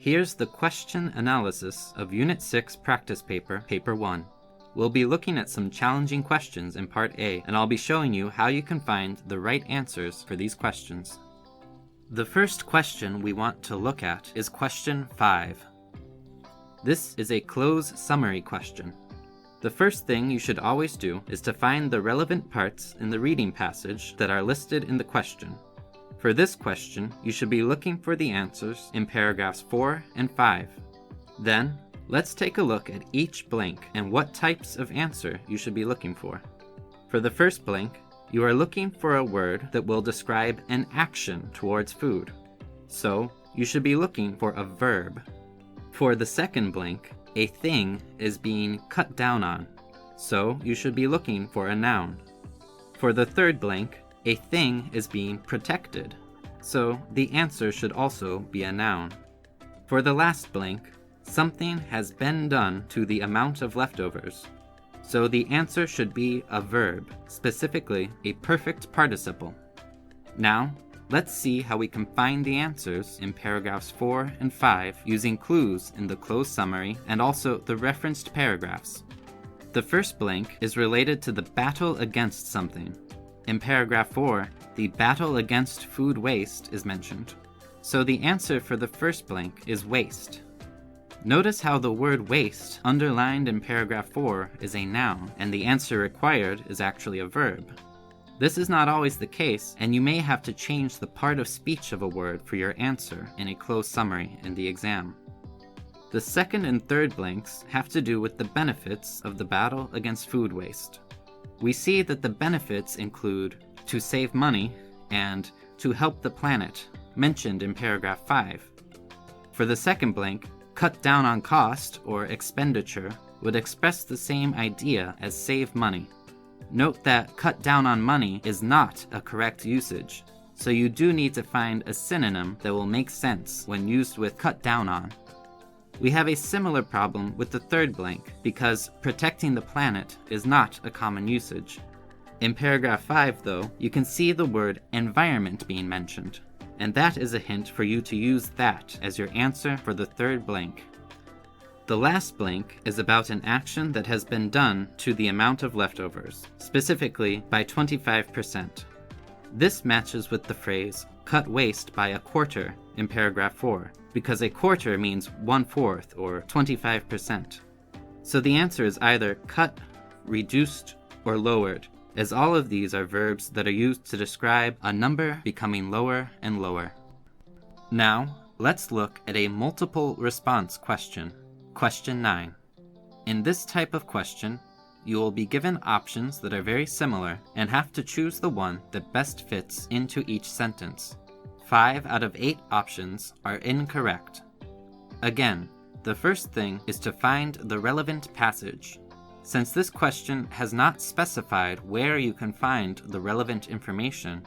Here's the question analysis of Unit 6 practice paper, Paper 1. We'll be looking at some challenging questions in Part A, and I'll be showing you how you can find the right answers for these questions. The first question we want to look at is question 5. This is a close summary question. The first thing you should always do is to find the relevant parts in the reading passage that are listed in the question. For this question, you should be looking for the answers in paragraphs 4 and 5. Then, let's take a look at each blank and what types of answer you should be looking for. For the first blank, you are looking for a word that will describe an action towards food. So, you should be looking for a verb. For the second blank, a thing is being cut down on. So, you should be looking for a noun. For the third blank, a thing is being protected. So, the answer should also be a noun. For the last blank, something has been done to the amount of leftovers. So the answer should be a verb, specifically a perfect participle. Now, let's see how we can find the answers in paragraphs 4 and 5 using clues in the closed summary and also the referenced paragraphs. The first blank is related to the battle against something. In paragraph 4, the battle against food waste is mentioned. So the answer for the first blank is waste. Notice how the word waste underlined in paragraph 4 is a noun, and the answer required is actually a verb. This is not always the case, and you may have to change the part of speech of a word for your answer in a closed summary in the exam. The second and third blanks have to do with the benefits of the battle against food waste. We see that the benefits include to save money and to help the planet, mentioned in paragraph 5. For the second blank, cut down on cost or expenditure would express the same idea as save money. Note that cut down on money is not a correct usage, so you do need to find a synonym that will make sense when used with cut down on. We have a similar problem with the third blank because protecting the planet is not a common usage. In paragraph 5, though, you can see the word environment being mentioned, and that is a hint for you to use that as your answer for the third blank. The last blank is about an action that has been done to the amount of leftovers, specifically by 25%. This matches with the phrase, cut waste by a quarter in paragraph 4, because a quarter means 1/4 or 25%. So the answer is either cut, reduced, or lowered, as all of these are verbs that are used to describe a number becoming lower and lower. Now, let's look at a multiple response question, question 9. In this type of question, you will be given options that are very similar and have to choose the one that best fits into each sentence. 5 out of 8 options are incorrect. Again, the first thing is to find the relevant passage. Since this question has not specified where you can find the relevant information,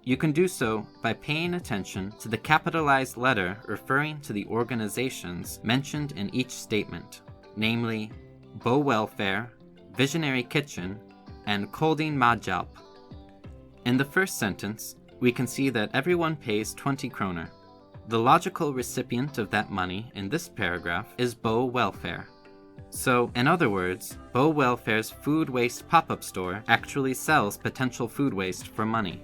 you can do so by paying attention to the capitalized letter referring to the organizations mentioned in each statement, namely Bo Welfare, Visionary Kitchen, and Kolding Madhjalp. In the first sentence, we can see that everyone pays 20 kroner. The logical recipient of that money in this paragraph is Bo Welfare. So, in other words, Bo Welfare's food waste pop-up store actually sells potential food waste for money.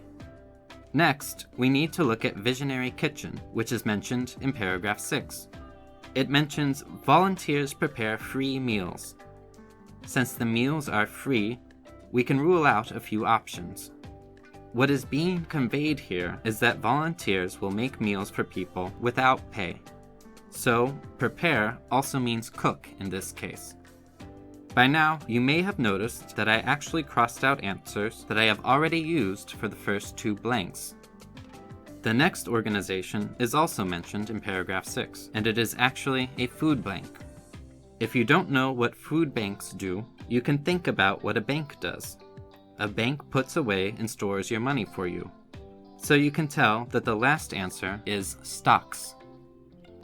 Next, we need to look at Visionary Kitchen, which is mentioned in paragraph 6. It mentions volunteers prepare free meals. Since the meals are free, we can rule out a few options. What is being conveyed here is that volunteers will make meals for people without pay. So, prepare also means cook in this case. By now, you may have noticed that I actually crossed out answers that I have already used for the first 2 blanks. The next organization is also mentioned in paragraph 6, and it is actually a food bank. If you don't know what food banks do, you can think about what a bank does. A bank puts away and stores your money for you. So you can tell that the last answer is stocks.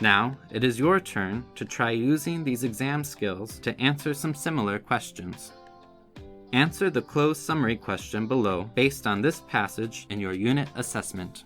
Now, it is your turn to try using these exam skills to answer some similar questions. Answer the closed summary question below based on this passage in your unit assessment.